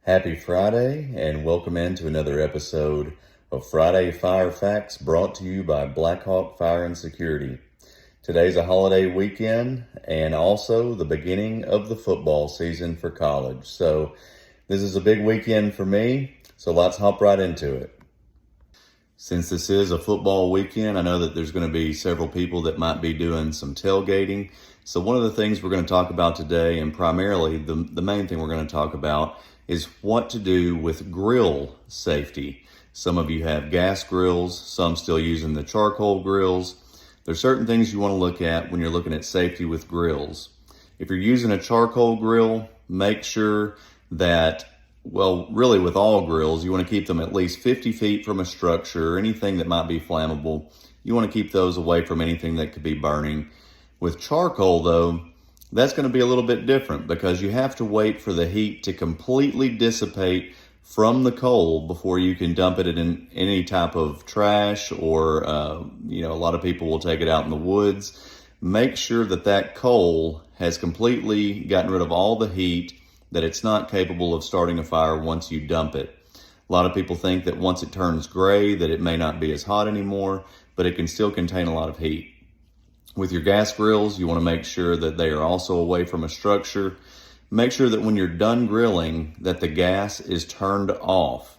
Happy Friday, and welcome into another episode of Friday Fire Facts brought to you by Blackhawk Fire and Security. Today's a holiday weekend and also the beginning of the football season for college. So this is a big weekend for me, so let's hop right into it. Since this is a football weekend, I know that there's going to be several people that might be doing some tailgating. So one of the things we're going to talk about today, and primarily the main thing we're going to talk about, is what to do with grill safety. Some of you have gas grills, some still using the charcoal grills. There's certain things you want to look at when you're looking at safety with grills. If you're using a charcoal grill, make sure that, well, really with all grills, you want to keep them at least 50 feet from a structure or anything that might be flammable. You want to keep those away from anything that could be burning. With charcoal, though, that's going to be a little bit different because you have to wait for the heat to completely dissipate from the coal before you can dump it in any type of trash or, a lot of people will take it out in the woods. Make sure that that coal has completely gotten rid of all the heat, that it's not capable of starting a fire once you dump it. A lot of people think that once it turns gray that it may not be as hot anymore, but it can still contain a lot of heat. With your gas grills, you want to make sure that they are also away from a structure. Make sure that when you're done grilling that the gas is turned off.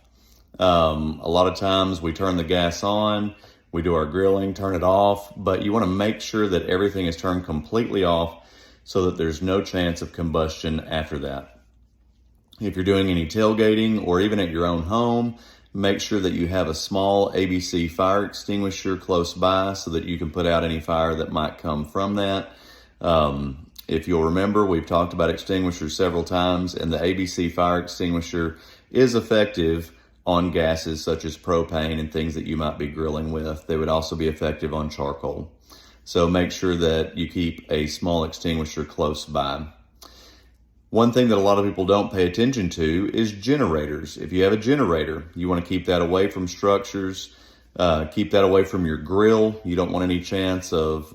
A lot of times we turn the gas on, we do our grilling, turn it off, but you want to make sure that everything is turned completely off so that there's no chance of combustion after that. If you're doing any tailgating or even at your own home, make sure that you have a small ABC fire extinguisher close by so that you can put out any fire that might come from that. If you'll remember, we've talked about extinguishers several times, and the ABC fire extinguisher is effective on gases such as propane and things that you might be grilling with. They would also be effective on charcoal. So make sure that you keep a small extinguisher close by. One thing that a lot of people don't pay attention to is generators. If you have a generator, you want to keep that away from structures, keep that away from your grill. You don't want any chance of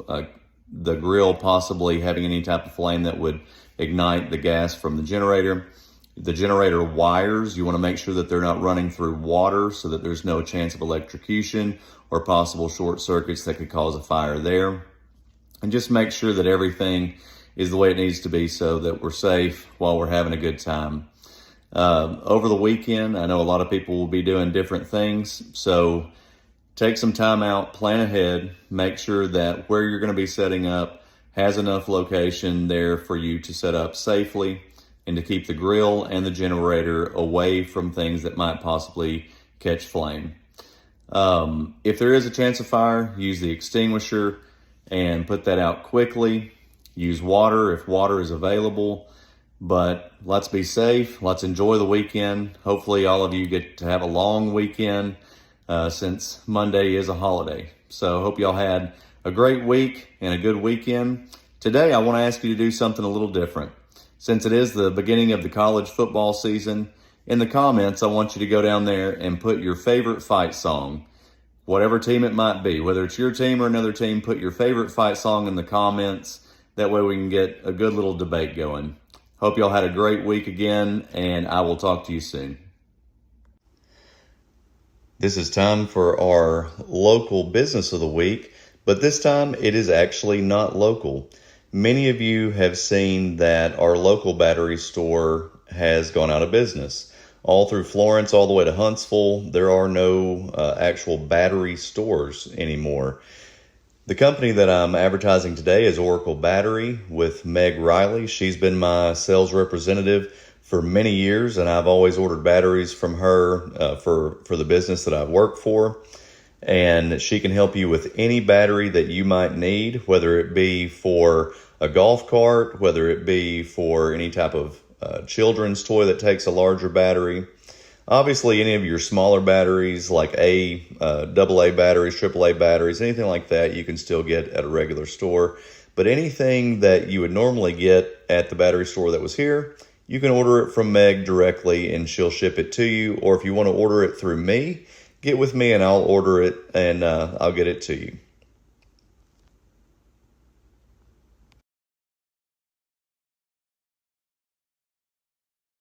the grill possibly having any type of flame that would ignite the gas from the generator. The generator wires, you want to make sure that they're not running through water so that there's no chance of electrocution or possible short circuits that could cause a fire there. And just make sure that everything is the way it needs to be so that we're safe while we're having a good time. Over the weekend, I know a lot of people will be doing different things, so take some time out, plan ahead, make sure that where you're going to be setting up has enough location there for you to set up safely and to keep the grill and the generator away from things that might possibly catch flame. If there is a chance of fire, use the extinguisher and put that out quickly. Use water if water is available, but let's be safe. Let's enjoy the weekend. Hopefully all of you get to have a long weekend since Monday is a holiday. So hope y'all had a great week and a good weekend. Today I want to ask you to do something a little different. Since it is the beginning of the college football season, in the comments I want you to go down there and put your favorite fight song. Whatever team it might be, whether it's your team or another team, put your favorite fight song in the comments. That way we can get a good little debate going. Hope y'all had a great week again, and I will talk to you soon. This is time for our local business of the week, but this time it is actually not local. Many of you have seen that our local battery store has gone out of business. All through Florence, all the way to Huntsville, there are no actual battery stores anymore. The company that I'm advertising today is Oracle Battery with Meg Riley. She's been my sales representative for many years, and I've always ordered batteries from her for the business that I've worked for. And she can help you with any battery that you might need, whether it be for a golf cart, whether it be for any type of children's toy that takes a larger battery. Obviously, any of your smaller batteries like AA batteries, AAA batteries, anything like that, you can still get at a regular store. But anything that you would normally get at the battery store that was here, you can order it from Meg directly and she'll ship it to you. Or if you want to order it through me, get with me and I'll order it and I'll get it to you.